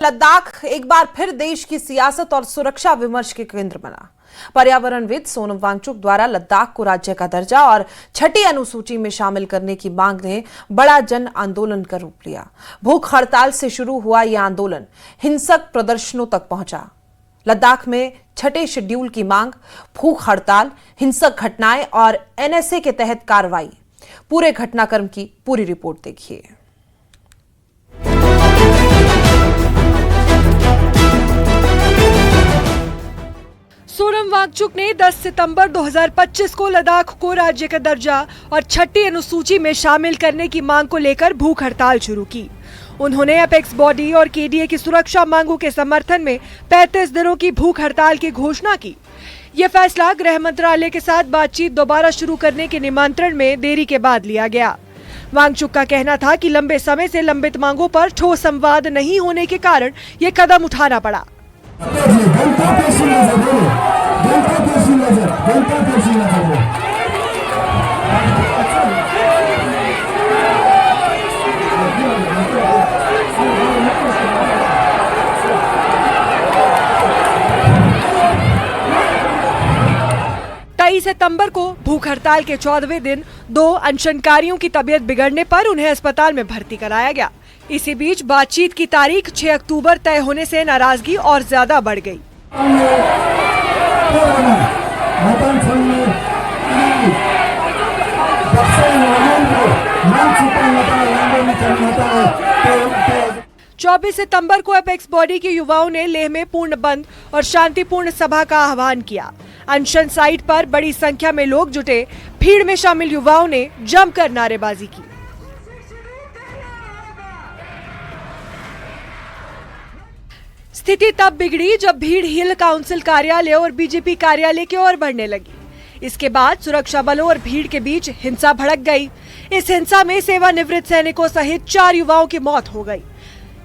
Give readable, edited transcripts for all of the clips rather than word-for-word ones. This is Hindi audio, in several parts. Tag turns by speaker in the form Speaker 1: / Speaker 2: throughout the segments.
Speaker 1: लद्दाख एक बार फिर देश की सियासत और सुरक्षा विमर्श के केंद्र बना। पर्यावरणविद सोनम वांगचुक द्वारा लद्दाख को राज्य का दर्जा और छठी अनुसूची में शामिल करने की मांग ने बड़ा जन आंदोलन का रूप लिया। भूख हड़ताल से शुरू हुआ यह आंदोलन हिंसक प्रदर्शनों तक पहुंचा। लद्दाख में छठे शेड्यूल की मांग, भूख हड़ताल, हिंसक घटनाएं और एनएसए के तहत कार्रवाई। पूरे घटनाक्रम की पूरी रिपोर्ट देखिए।
Speaker 2: सोनम वांगचुक ने 10 सितंबर 2025 को लद्दाख को राज्य का दर्जा और छठी अनुसूची में शामिल करने की मांग को लेकर भूख हड़ताल शुरू की। उन्होंने एपेक्स बॉडी और केडीए की सुरक्षा मांगों के समर्थन में 35 दिनों की भूख हड़ताल की घोषणा की। ये फैसला गृह मंत्रालय के साथ बातचीत दोबारा शुरू करने के निमंत्रण में देरी के बाद लिया गया। वांगचुक का कहना था कि लंबे समय से लंबित मांगों पर ठोस संवाद नहीं होने के कारण ये कदम उठाना पड़ा। 23 सितंबर को भूख हड़ताल के 14वें दिन 2 अनशनकारियों की तबीयत बिगड़ने पर उन्हें अस्पताल में भर्ती कराया गया। इसी बीच बातचीत की तारीख 6 अक्टूबर तय होने से नाराजगी और ज्यादा बढ़ गई। चौबीस सितंबर को एपेक्स बॉडी के युवाओं ने लेह में पूर्ण बंद और शांतिपूर्ण सभा का आह्वान किया। अनशन साइट पर बड़ी संख्या में लोग जुटे। भीड़ में शामिल युवाओं ने जमकर नारेबाजी की। स्थिति तब बिगड़ी जब भीड़ हिल काउंसिल कार्यालय और बीजेपी कार्यालय की ओर बढ़ने लगी। इसके बाद सुरक्षा बलों और भीड़ के बीच हिंसा भड़क गई। इस हिंसा में सेवानिवृत्त सैनिकों सहित 4 युवाओं की मौत हो गई।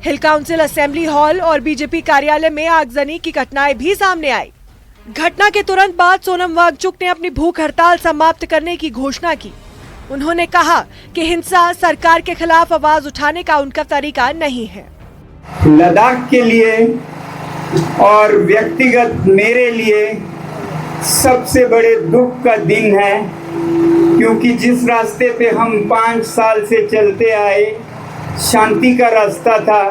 Speaker 2: हिल काउंसिल असेंबली हॉल और बीजेपी कार्यालय में आगजनी की घटनाएं भी सामने आई। घटना के तुरंत बाद सोनम वांगचुक ने अपनी भूख हड़ताल समाप्त करने की घोषणा की। उन्होंने कहा कि हिंसा सरकार के खिलाफ आवाज उठाने का उनका तरीका नहीं है।
Speaker 3: लद्दाख के लिए और व्यक्तिगत मेरे लिए सबसे बड़े दुख का दिन है, क्योंकि जिस रास्ते पे हम 5 साल से चलते आए, शांति का रास्ता था,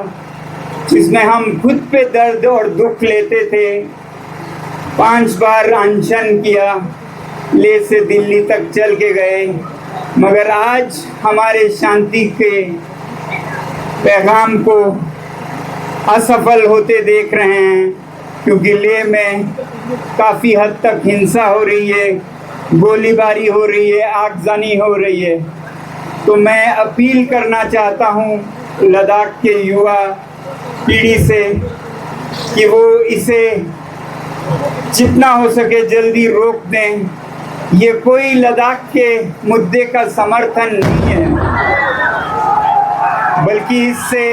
Speaker 3: जिसमें हम खुद पे दर्द और दुख लेते थे। 5 बार अनशन किया, लेह से दिल्ली तक चल के गए, मगर आज हमारे शांति के पैगाम को असफल होते देख रहे हैं, क्योंकि लेह में काफ़ी हद तक हिंसा हो रही है, गोलीबारी हो रही है, आगजनी हो रही है। तो मैं अपील करना चाहता हूँ लद्दाख के युवा पीढ़ी से कि वो इसे जितना हो सके जल्दी रोक दें। ये कोई लद्दाख के मुद्दे का समर्थन नहीं है, बल्कि इससे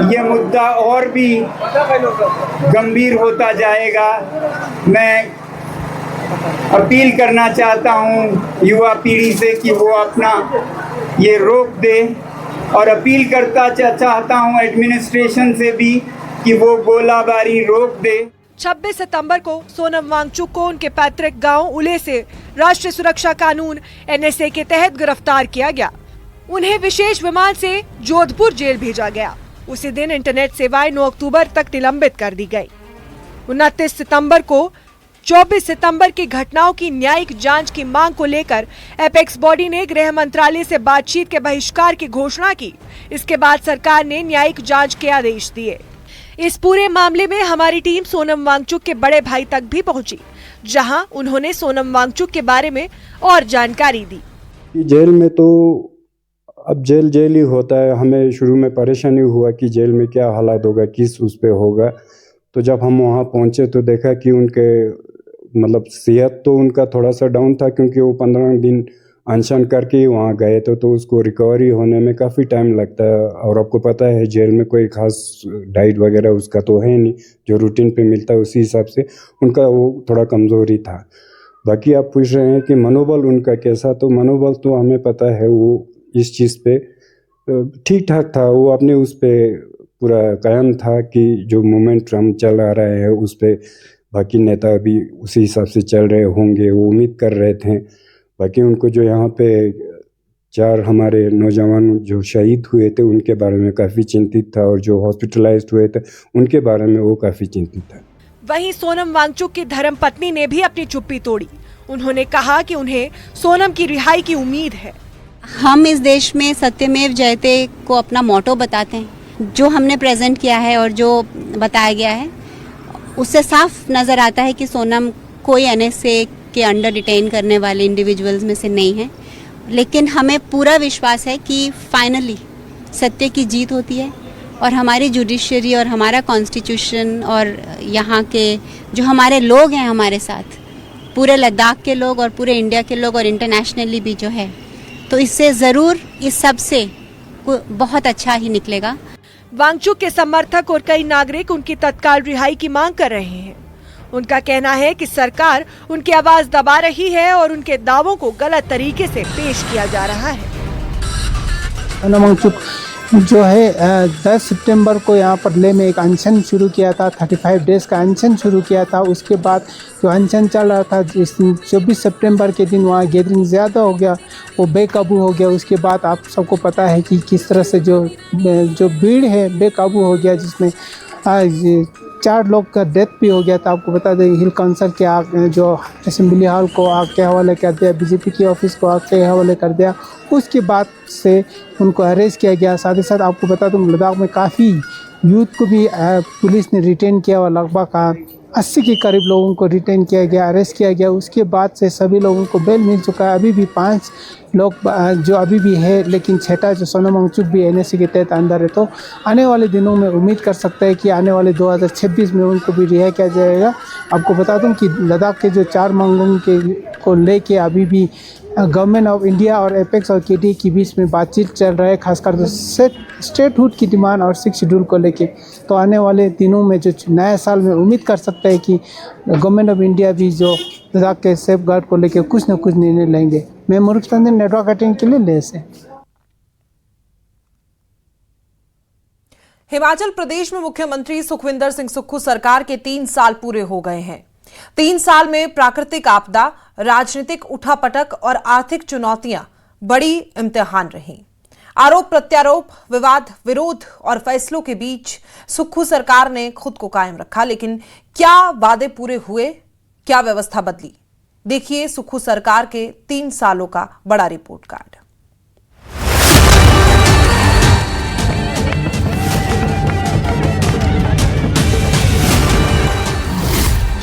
Speaker 3: ये मुद्दा और भी गंभीर होता जाएगा। मैं अपील करना चाहता हूँ युवा पीढ़ी से कि वो अपना ये रोक दे, और अपील करता चाहता हूँ एडमिनिस्ट्रेशन से भी कि वो गोलाबारी रोक दे।
Speaker 2: 26 सितंबर को सोनम वांगचुक को उनके पैतृक गांव उले से राष्ट्रीय सुरक्षा कानून एनएसए के तहत गिरफ्तार किया गया। उन्हें विशेष विमान से जोधपुर जेल भेजा गया। उसी दिन इंटरनेट सेवाएं 9 अक्टूबर तक निलंबित कर दी गई। 29 सितंबर को 24 सितंबर की घटनाओं की न्यायिक जांच की मांग को लेकर एपेक्स बॉडी ने गृह मंत्रालय से बातचीत के बहिष्कार की घोषणा की। इसके बाद सरकार ने न्यायिक जांच के आदेश दिए। इस पूरे मामले में हमारी टीम सोनम वांगचुक के बड़े भाई तक भी पहुंची, जहां उन्होंने सोनम वांगचुक के बारे में और जानकारी दी।
Speaker 4: जेल में तो अब जेल ही होता है। हमें शुरू में परेशानी हुआ कि जेल में क्या हालात होगा, किस उस पे होगा। तो जब हम वहाँ पहुँचे तो देखा कि उनके मतलब सेहत तो उनका थोड़ा सा डाउन था, क्योंकि वो 15 दिन अनशन करके ही वहाँ गए थे, तो उसको रिकवरी होने में काफ़ी टाइम लगता है। और आपको पता है जेल में कोई खास डाइट वगैरह उसका तो है नहीं, जो रूटीन पे मिलता है उसी हिसाब से उनका वो थोड़ा कमज़ोरी था। बाकी आप पूछ रहे हैं कि मनोबल उनका कैसा, तो मनोबल तो हमें पता है वो इस चीज़ पे ठीक ठाक था। वो अपने उस पे पूरा कायम था कि जो मूवमेंट हम चला रहे हैं उस पर बाकी नेता भी उसी हिसाब से चल रहे होंगे, वो उम्मीद कर रहे थे। बाकी उनको जो यहाँ पे 4 हमारे नौजवान जो शहीद हुए थे उनके बारे में काफ़ी चिंतित था, और जो हॉस्पिटलाइज्ड हुए थे उनके बारे में वो काफ़ी चिंतित था।
Speaker 2: वहीं सोनम वांगचुक की धर्मपत्नी ने भी अपनी चुप्पी तोड़ी। उन्होंने कहा कि उन्हें सोनम की रिहाई की उम्मीद है।
Speaker 5: हम इस देश में सत्यमेव जयते को अपना मोटो बताते हैं। जो हमने प्रेजेंट किया है और जो बताया गया है उससे साफ नज़र आता है कि सोनम कोई एनएसए के अंडर डिटेन करने वाले इंडिविजुअल्स में से नहीं है। लेकिन हमें पूरा विश्वास है कि फाइनली सत्य की जीत होती है, और हमारी जुडिशरी और हमारा कॉन्स्टिट्यूशन और यहाँ के जो हमारे लोग हैं हमारे साथ, पूरे लद्दाख के लोग और पूरे इंडिया के लोग और इंटरनेशनली भी जो है, तो इससे ज़रूर इस सब से बहुत अच्छा ही निकलेगा।
Speaker 2: वांगचुक के समर्थक और कई नागरिक उनकी तत्काल रिहाई की मांग कर रहे हैं। उनका कहना है कि सरकार उनकी आवाज दबा रही है और उनके दावों को गलत तरीके से पेश किया जा रहा है।
Speaker 6: सोनम वांगचुक जो है 10 सितंबर को यहाँ पर लेह में एक अनशन शुरू किया था, 35 डेज़ का अनशन शुरू किया था। उसके बाद जो अनशन चल रहा था 24 सितंबर के दिन वहाँ गैदरिंग ज़्यादा हो गया, वो बेकाबू हो गया। उसके बाद आप सबको पता है कि किस तरह से जो भीड़ है बेकाबू हो गया, जिसमें 4 लोग का डेथ भी हो गया था। आपको बता दें हिल काउंसिल के जो असेंबली हॉल को आग के हवाले कर दिया, बीजेपी के ऑफिस को आग के हवाले कर दिया। उसके बाद से उनको अरेस्ट किया गया। साथ ही साथ आपको बता दूं लद्दाख में काफ़ी यूथ को भी पुलिस ने रिटेन किया और लगभग 80 के करीब लोगों को रिटेन किया गया, अरेस्ट किया गया। उसके बाद से सभी लोगों को बेल मिल चुका है। अभी भी 5 लोग जो अभी भी है, लेकिन 6ठा जो सोनम वांगचुक भी एनएसए के तहत अंदर है। तो आने वाले दिनों में उम्मीद कर सकते हैं कि आने वाले 2026 में उनको भी रिहा किया जाएगा। आपको बता दूं कि लद्दाख के जो 4 मांगों को लेके अभी भी गवर्नमेंट ऑफ इंडिया और एपेक्स और केटीए के बीच में बातचीत चल रहा है, खासकर जो स्टेटहुड की डिमांड और 6 शेड्यूल को लेके। तो आने वाले दिनों में जो नए साल में उम्मीद कर सकते हैं कि गवर्नमेंट ऑफ इंडिया भी जो लद्दाख के सेफ गार्ड को लेके कुछ न कुछ निर्णय लेंगे। मैं मुरुख चंदन, नेटवर्क 18 के लिए लेह से।
Speaker 1: हिमाचल प्रदेश में मुख्यमंत्री सुखविंदर सिंह सुक्खू सरकार के 3 साल पूरे हो गए हैं। 3 साल में प्राकृतिक आपदा, राजनीतिक उठापटक और आर्थिक चुनौतियां बड़ी इम्तिहान रहीं। आरोप प्रत्यारोप, विवाद विरोध और फैसलों के बीच सुक्खू सरकार ने खुद को कायम रखा। लेकिन क्या वादे पूरे हुए? क्या व्यवस्था बदली? देखिए सुक्खू सरकार के 3 सालों का बड़ा रिपोर्ट कार्ड।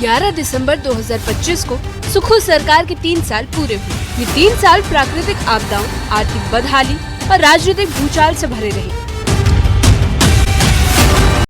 Speaker 7: 11 दिसंबर 2025 को सुक्खू सरकार के 3 साल पूरे हुए। ये 3 साल प्राकृतिक आपदाओं, आर्थिक बदहाली और राजनीतिक भूचाल से भरे रहे।